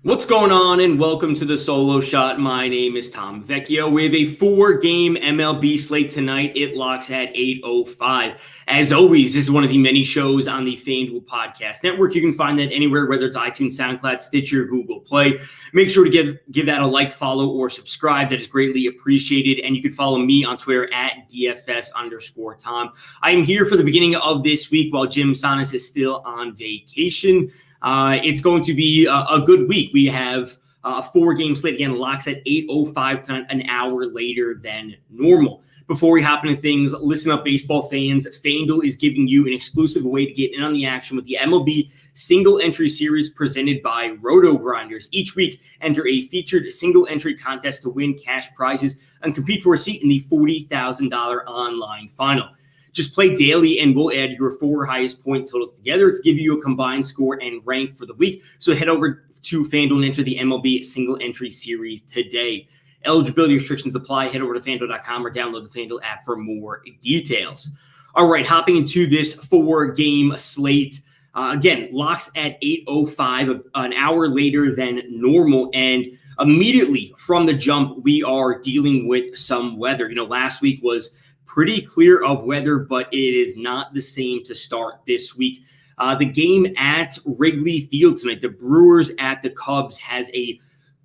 What's going on, and welcome to the Solo Shot. My name is Tom Vecchio. We have a 4-game MLB slate tonight. It locks at 8:05. As always, this is one of the many shows on the FanDuel Podcast Network. You can find that anywhere, whether it's iTunes, SoundCloud, Stitcher, Google Play. Make sure to give that a like, follow, or subscribe. That is greatly appreciated. And you can follow me on Twitter at DFS_Tom. I am here for the beginning of this week while Jim Sonis is still on vacation. It's going to be a good week. We have a 4-game slate. Again, locks at 8:05 tonight, an hour later than normal. Before we hop into things, listen up, baseball fans. FanDuel is giving you an exclusive way to get in on the action with the MLB Single Entry Series presented by Roto Grinders. Each week, enter a featured single entry contest to win cash prizes and compete for a seat in the $40,000 online final. Just play daily and we'll add your 4 highest point totals together to give you a combined score and rank for the week. So head over to FanDuel and enter the MLB Single Entry Series today. Eligibility restrictions apply. Head over to FanDuel.com or download the FanDuel app for more details. All right, hopping into this 4-game slate. Again, locks at 8:05, an hour later than normal. And immediately from the jump, we are dealing with some weather. Last week was pretty clear of weather, but it is not the same to start this week. The game at Wrigley Field tonight, the Brewers at the Cubs, has a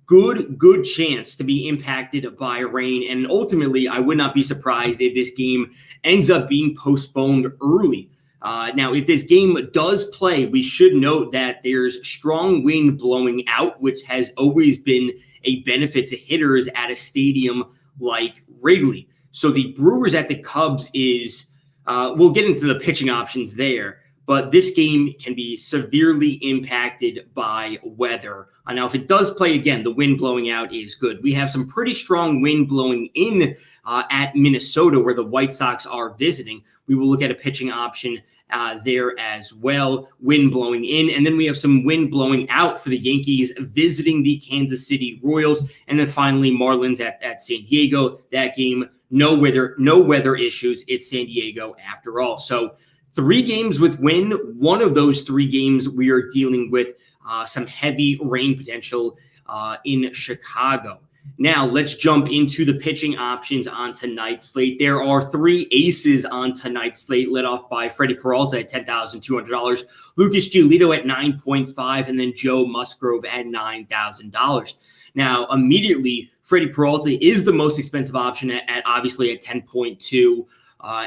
good chance to be impacted by rain. And ultimately, I would not be surprised if this game ends up being postponed early. Now, if this game does play, we should note that there's strong wind blowing out, which has always been a benefit to hitters at a stadium like Wrigley. So the Brewers at the Cubs is, we'll get into the pitching options there, but this game can be severely impacted by weather. Now, if it does play again, the wind blowing out is good. We have some pretty strong wind blowing in at Minnesota where the White Sox are visiting. We will look at a pitching option there as well, wind blowing in. And then we have some wind blowing out for the Yankees visiting the Kansas City Royals. And then finally, Marlins at San Diego. That game, no weather issues. It's San Diego after all. So 3 games with wind. One of those 3 games we are dealing with some heavy rain potential in Chicago. Now, let's jump into the pitching options on tonight's slate. There are 3 aces on tonight's slate, led off by Freddie Peralta at $10,200, Lucas Giolito at $9.5, and then Joe Musgrove at $9,000. Now, immediately, Freddie Peralta is the most expensive option at obviously at 10.2.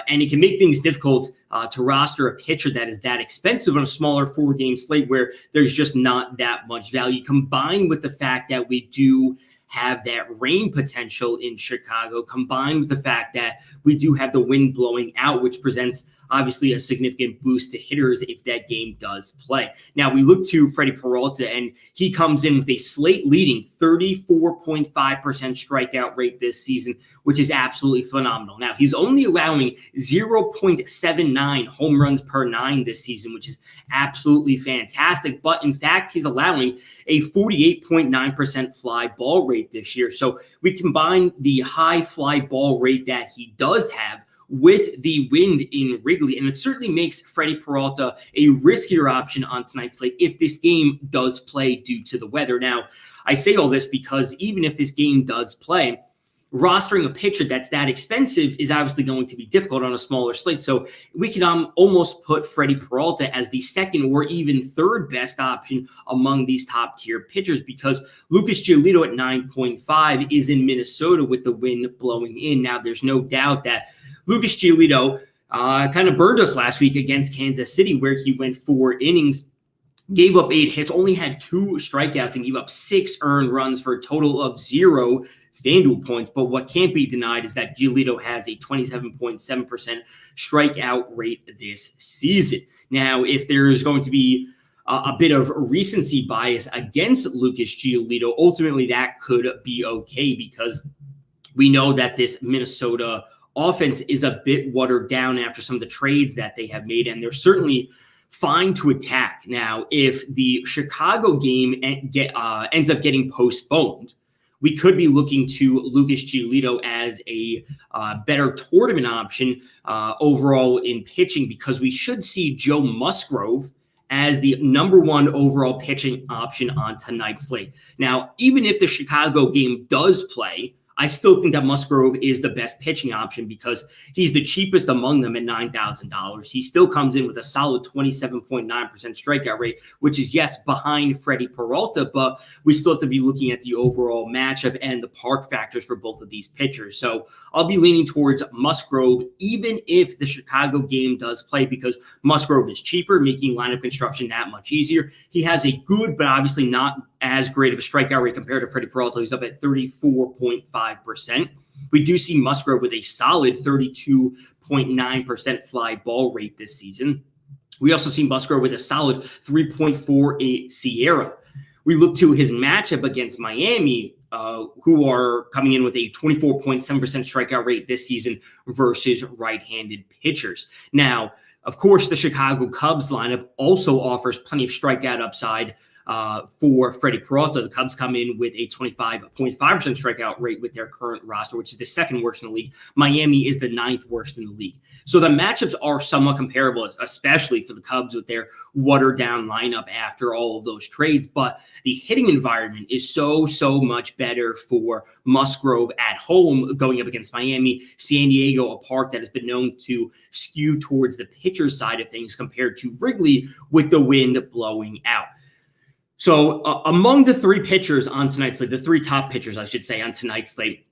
And it can make things difficult to roster a pitcher that is that expensive on a smaller 4-game slate where there's just not that much value, combined with the fact that we do have that rain potential in Chicago, combined with the fact that we do have the wind blowing out, which presents obviously a significant boost to hitters if that game does play. Now, we look to Freddie Peralta, and he comes in with a slate-leading 34.5% strikeout rate this season, which is absolutely phenomenal. Now, he's only allowing 0.79 home runs per 9 this season, which is absolutely fantastic. But in fact, he's allowing a 48.9% fly ball rate this year. So we combine the high fly ball rate that he does have with the wind in Wrigley, and it certainly makes Freddie Peralta a riskier option on tonight's slate if this game does play due to the weather. Now, I say all this because even if this game does play, rostering a pitcher that's that expensive is obviously going to be difficult on a smaller slate. So we can almost put Freddie Peralta as the second or even third best option among these top tier pitchers, because Lucas Giolito at 9.5 is in Minnesota with the wind blowing in. Now, there's no doubt that Lucas Giolito kind of burned us last week against Kansas City, where he went 4 innings, gave up 8 hits, only had 2 strikeouts, and gave up 6 earned runs for a total of 0 FanDuel points. But what can't be denied is that Giolito has a 27.7% strikeout rate this season. Now, if there's going to be a bit of recency bias against Lucas Giolito, ultimately that could be okay, because we know that this Minnesota offense is a bit watered down after some of the trades that they have made, and they're certainly fine to attack. Now, if the Chicago game ends up getting postponed, we could be looking to Lucas Giolito as a better tournament option overall in pitching, because we should see Joe Musgrove as the number one overall pitching option on tonight's slate. Now, even if the Chicago game does play, I still think that Musgrove is the best pitching option because he's the cheapest among them at $9,000. He still comes in with a solid 27.9% strikeout rate, which is, yes, behind Freddie Peralta, but we still have to be looking at the overall matchup and the park factors for both of these pitchers. So I'll be leaning towards Musgrove, even if the Chicago game does play, because Musgrove is cheaper, making lineup construction that much easier. He has a good, but obviously not as great of a strikeout rate compared to Freddie Peralta. He's up at 34.5%. We do see Musgrove with a solid 32.9% fly ball rate this season. We also see Musgrove with a solid 3.48 Sierra. We look to his matchup against Miami, who are coming in with a 24.7% strikeout rate this season versus right-handed pitchers. Now, of course, the Chicago Cubs lineup also offers plenty of strikeout upside for Freddie Peralta. The Cubs come in with a 25.5% strikeout rate with their current roster, which is the second worst in the league. Miami is the ninth worst in the league. So the matchups are somewhat comparable, especially for the Cubs with their watered-down lineup after all of those trades. But the hitting environment is so much better for Musgrove at home going up against Miami. San Diego, a park that has been known to skew towards the pitcher's side of things compared to Wrigley with the wind blowing out. So among the three pitchers on tonight's slate, the three top pitchers, I should say, on tonight's slate,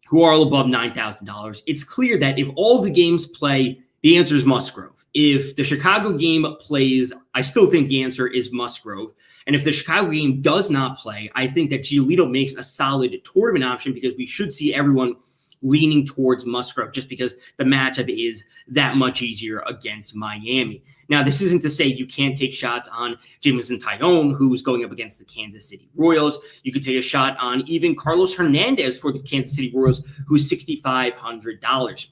who are all above $9,000, it's clear that if all the games play, the answer is Musgrove. If the Chicago game plays, I still think the answer is Musgrove. And if the Chicago game does not play, I think that Giolito makes a solid tournament option because we should see everyone leaning towards Musgrove just because the matchup is that much easier against Miami. Now, this isn't to say you can't take shots on Jameson Taillon, who's going up against the Kansas City Royals. You could take a shot on even Carlos Hernandez for the Kansas City Royals, who's $6,500.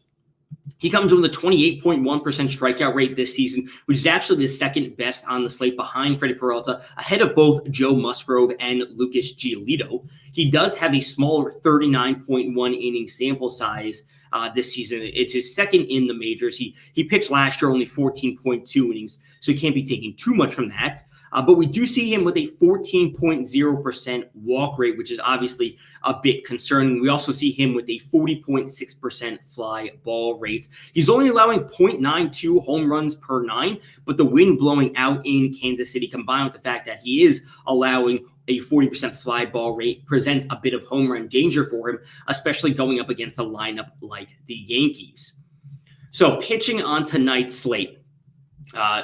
He comes with a 28.1% strikeout rate this season, which is actually the second best on the slate behind Freddie Peralta, ahead of both Joe Musgrove and Lucas Giolito. He does have a smaller 39.1 inning sample size this season. It's his second in the majors. He pitched last year only 14.2 innings, so he can't be taking too much from that. But we do see him with a 14.0% walk rate, which is obviously a bit concerning. We also see him with a 40.6% fly ball rate. He's only allowing 0.92 home runs per nine, but the wind blowing out in Kansas City, combined with the fact that he is allowing a 40% fly ball rate, presents a bit of home run danger for him, especially going up against a lineup like the Yankees. So pitching on tonight's slate,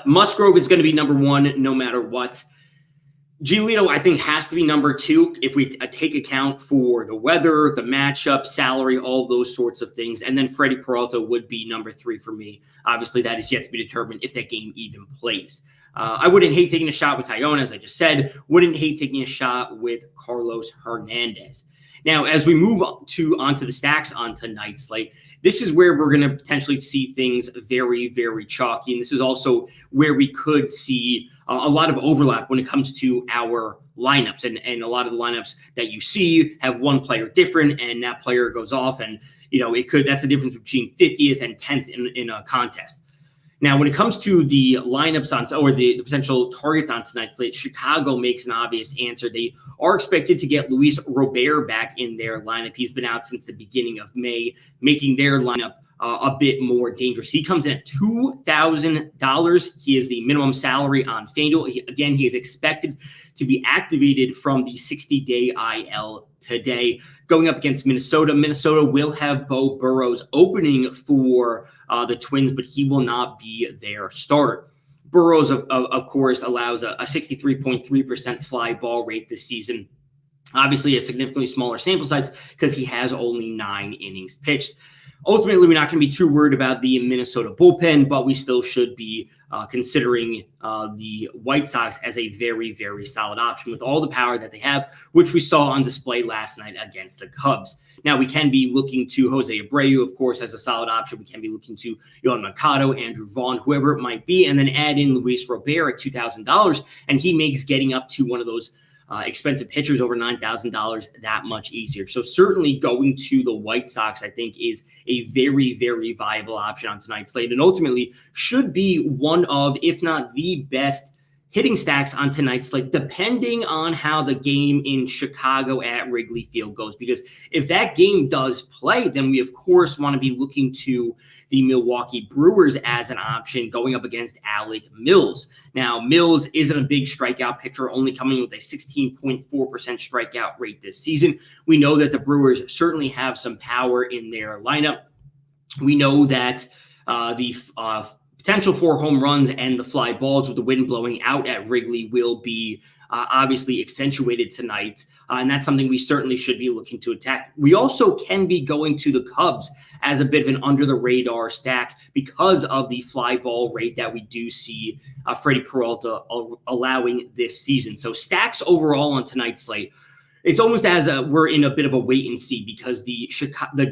Musgrove is going to be number one no matter what. Giolito, I think, has to be number two if we take account for the weather, the matchup, salary, all those sorts of things. And then Freddie Peralta would be number three for me. Obviously, that is yet to be determined if that game even plays. I wouldn't hate taking a shot with Taillon, as I just said. Wouldn't hate taking a shot with Carlos Hernandez. Now, as we move onto the stacks on tonight's slate, this is where we're going to potentially see things very, very chalky. And this is also where we could see a lot of overlap when it comes to our lineups. And a lot of the lineups that you see have one player different, and that player goes off. And, that's the difference between 50th and 10th in a contest. Now, when it comes to the lineups or the potential targets on tonight's slate, Chicago makes an obvious answer. They are expected to get Luis Robert back in their lineup. He's been out since the beginning of May, making their lineup a bit more dangerous. He comes in at $2,000. He is the minimum salary on FanDuel. He is expected to be activated from the 60-day IL today. Going up against Minnesota. Minnesota will have Beau Burrows opening for the Twins, but he will not be their starter. Burrows, of course, allows a 63.3% fly ball rate this season. Obviously, a significantly smaller sample size because he has only 9 innings pitched. Ultimately, we're not going to be too worried about the Minnesota bullpen, but we still should be considering the White Sox as a very, very solid option with all the power that they have, which we saw on display last night against the Cubs. Now, we can be looking to Jose Abreu, of course, as a solid option. We can be looking to Yohan Mercado, Andrew Vaughn, whoever it might be, and then add in Luis Robert at $2,000, and he makes getting up to one of those expensive pitchers over $9,000 that much easier. So certainly going to the White Sox, I think, is a very, very viable option on tonight's slate, and ultimately should be one of, if not the best hitting stacks on tonight's slate, depending on how the game in Chicago at Wrigley Field goes. Because if that game does play, then we, of course, want to be looking to the Milwaukee Brewers as an option going up against Alec Mills. Now, Mills isn't a big strikeout pitcher, only coming with a 16.4% strikeout rate this season. We know that the Brewers certainly have some power in their lineup. We know that the potential for home runs and the fly balls with the wind blowing out at Wrigley will be obviously accentuated tonight. And that's something we certainly should be looking to attack. We also can be going to the Cubs as a bit of an under the radar stack because of the fly ball rate that we do see Freddie Peralta allowing this season. So stacks overall on tonight's slate, it's almost as we're in a bit of a wait and see because the Chicago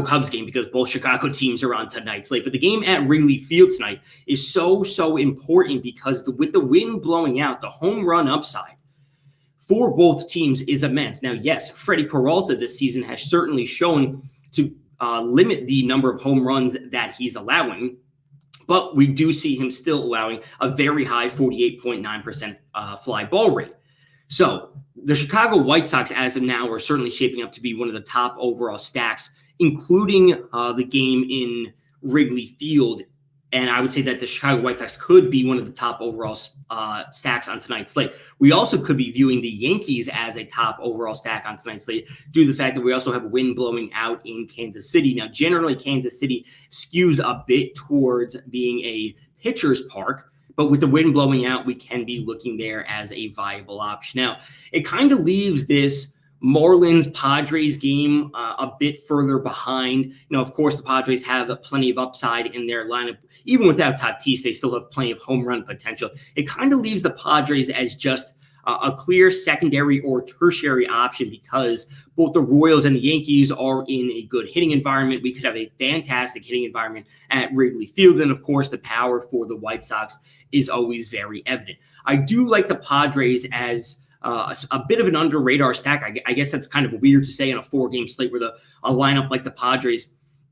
Cubs game, because both Chicago teams are on tonight's slate. But the game at Wrigley Field tonight is so important because with the wind blowing out, the home run upside for both teams is immense. Now, yes, Freddie Peralta this season has certainly shown to limit the number of home runs that he's allowing, but we do see him still allowing a very high 48.9% fly ball rate. So the Chicago White Sox, as of now, are certainly shaping up to be one of the top overall stacks, including the game in Wrigley Field. And I would say that the Chicago White Sox could be one of the top overall stacks on tonight's slate. We also could be viewing the Yankees as a top overall stack on tonight's slate due to the fact that we also have wind blowing out in Kansas City. Now, generally, Kansas City skews a bit towards being a pitcher's park. But with the wind blowing out, we can be looking there as a viable option. Now, it kind of leaves this Marlins-Padres game a bit further behind. You know, of course, the Padres have plenty of upside in their lineup. Even without Tatis, they still have plenty of home run potential. It kind of leaves the Padres as just a clear secondary or tertiary option because both the Royals and the Yankees are in a good hitting environment. We could have a fantastic hitting environment at Wrigley Field. And of course, the power for the White Sox is always very evident. I do like the Padres as a bit of an under radar stack. I guess that's kind of weird to say in a 4-game slate with a lineup like the Padres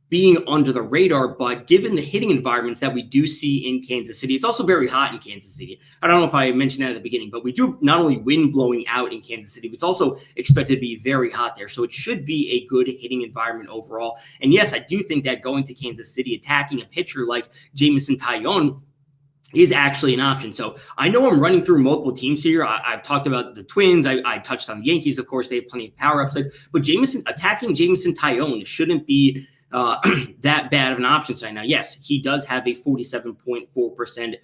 being under the radar, but given the hitting environments that we do see in Kansas City, it's also very hot in Kansas City. I don't know if I mentioned that at the beginning, but we do have not only wind blowing out in Kansas City, but it's also expected to be very hot there. So it should be a good hitting environment overall. And yes, I do think that going to Kansas City, attacking a pitcher like Jameson Taillon is actually an option. So I know I'm running through multiple teams here. I've talked about the Twins. I touched on the Yankees. Of course, they have plenty of power upside, but attacking Jameson Taillon shouldn't be that bad of an option right now. Yes, he does have a 47.4%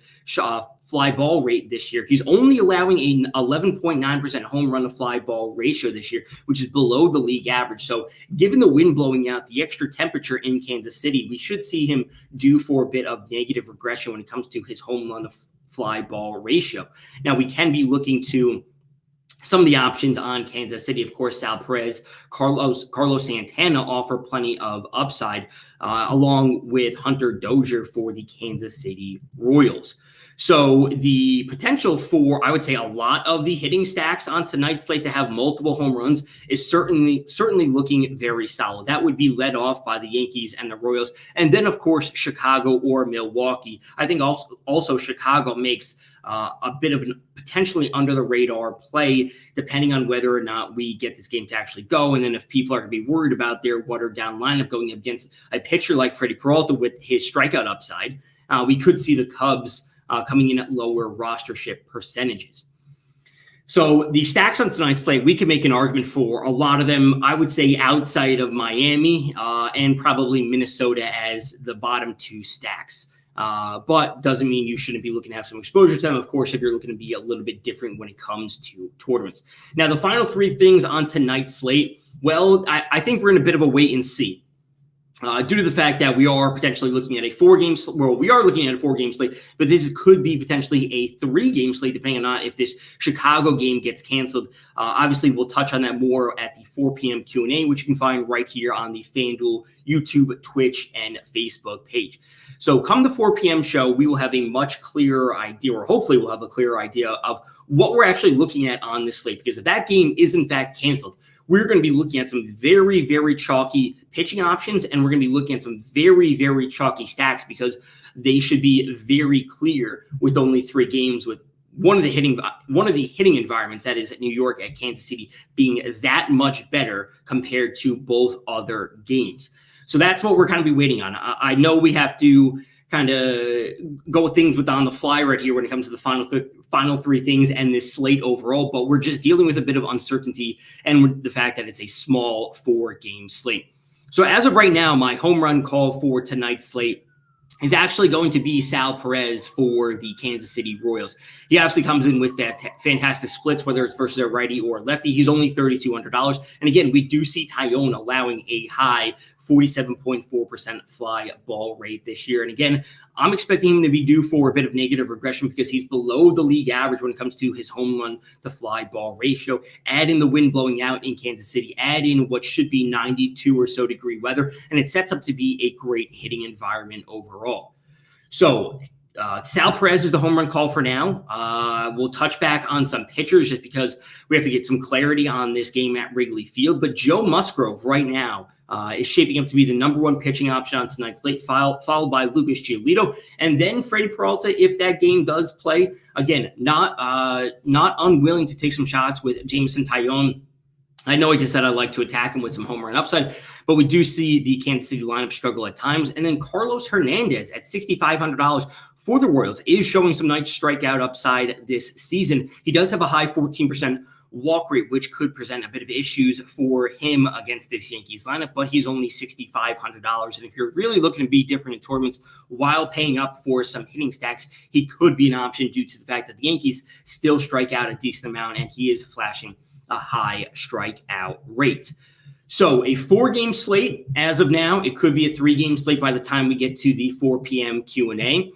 fly ball rate this year. He's only allowing an 11.9% home run to fly ball ratio this year, which is below the league average. So given the wind blowing out, the extra temperature in Kansas City, we should see him due for a bit of negative regression when it comes to his home run to fly ball ratio. Now, we can be looking to some of the options on Kansas City. Of course, Sal Perez, Carlos Santana offer plenty of upside, along with Hunter Dozier for the Kansas City Royals. So the potential for, I would say, a lot of the hitting stacks on tonight's slate to have multiple home runs is certainly looking very solid. That would be led off by the Yankees and the Royals. And then, of course, Chicago or Milwaukee. I think also Chicago makes a bit of an potentially under the radar play, depending on whether or not we get this game to actually go. And then if people are going to be worried about their watered down lineup going up against a pitcher like Freddie Peralta with his strikeout upside, we could see the Cubs coming in at lower rostership percentages. So the stacks on tonight's slate, we could make an argument for a lot of them, I would say outside of Miami and probably Minnesota as the bottom 2 stacks. But doesn't mean you shouldn't be looking to have some exposure to them, of course, if you're looking to be a little bit different when it comes to tournaments. Now, the final 3 things on tonight's slate, well, I think we're in a bit of a wait and see. Due to the fact that we are potentially looking at a 4-game slate, well, we are looking at a 4-game slate, but this could be potentially a 3-game slate, depending on if this Chicago game gets canceled. Obviously, we'll touch on that more at the 4 p.m. Q&A, which you can find right here on the FanDuel YouTube, Twitch, and Facebook page. So come the 4 p.m. show, we will have a much clearer idea, or hopefully we'll have a clearer idea of what we're actually looking at on this slate, because if that game is in fact canceled, we're going to be looking at some very, very chalky pitching options, and we're going to be looking at some very, very chalky stacks because they should be very clear with only 3 games, with one of the hitting environments, that is at New York, at Kansas City, being that much better compared to both other games. So that's what we're kind of be waiting on. I know we have to kind of go with things with on the fly right here when it comes to the final 3 things and this slate overall, but we're just dealing with a bit of uncertainty and the fact that it's a small 4-game slate. So as of right now, my home run call for tonight's slate is actually going to be Sal Perez for the Kansas City Royals. He obviously comes in with that fantastic splits, whether it's versus a righty or lefty. He's only $3,200. And again, we do see Tyone allowing a high 47.4% fly ball rate this year. And again, I'm expecting him to be due for a bit of negative regression because he's below the league average when it comes to his home run to fly ball ratio. Add in the wind blowing out in Kansas City, add in what should be 92 or so degree weather, and it sets up to be a great hitting environment overall. So Sal Perez is the home run call for now. We'll touch back on some pitchers just because we have to get some clarity on this game at Wrigley Field. But Joe Musgrove right now is shaping up to be the number 1 pitching option on tonight's slate, followed by Lucas Giolito, and then Freddie Peralta if that game does play. Again, not unwilling to take some shots with Jameson Taillon. I know I just said I like to attack him with some home run upside, but we do see the Kansas City lineup struggle at times. And then Carlos Hernandez at $6,500 for the Royals is showing some nice strikeout upside this season. He does have a high 14% walk rate, which could present a bit of issues for him against this Yankees lineup, but he's only $6,500. And if you're really looking to be different in tournaments while paying up for some hitting stacks, he could be an option due to the fact that the Yankees still strike out a decent amount, and he is flashing a high strikeout rate. So a 4-game slate as of now. It could be a 3-game slate by the time we get to the 4 p.m. Q&A.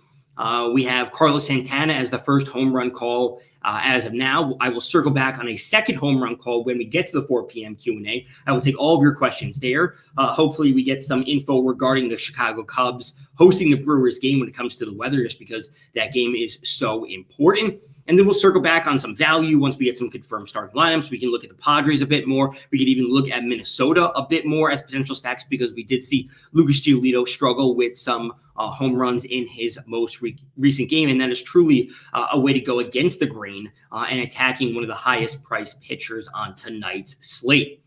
We have Carlos Santana as the first home run call as of now. I will circle back on a second home run call when we get to the 4 p.m. Q&A. I will take all of your questions there. Hopefully we get some info regarding the Chicago Cubs hosting the Brewers game when it comes to the weather, just because that game is so important. And then we'll circle back on some value once we get some confirmed starting lineups. We can look at the Padres a bit more. We could even look at Minnesota a bit more as potential stacks because we did see Lucas Giolito struggle with some home runs in his most recent game. And that is truly a way to go against the grain and attacking one of the highest priced pitchers on tonight's slate.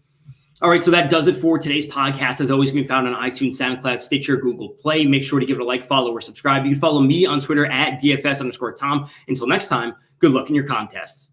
All right, so that does it for today's podcast. As always, can be found on iTunes, SoundCloud, Stitcher, Google Play. Make sure to give it a like, follow, or subscribe. You can follow me on Twitter at DFS_Tom. Until next time, good luck in your contests.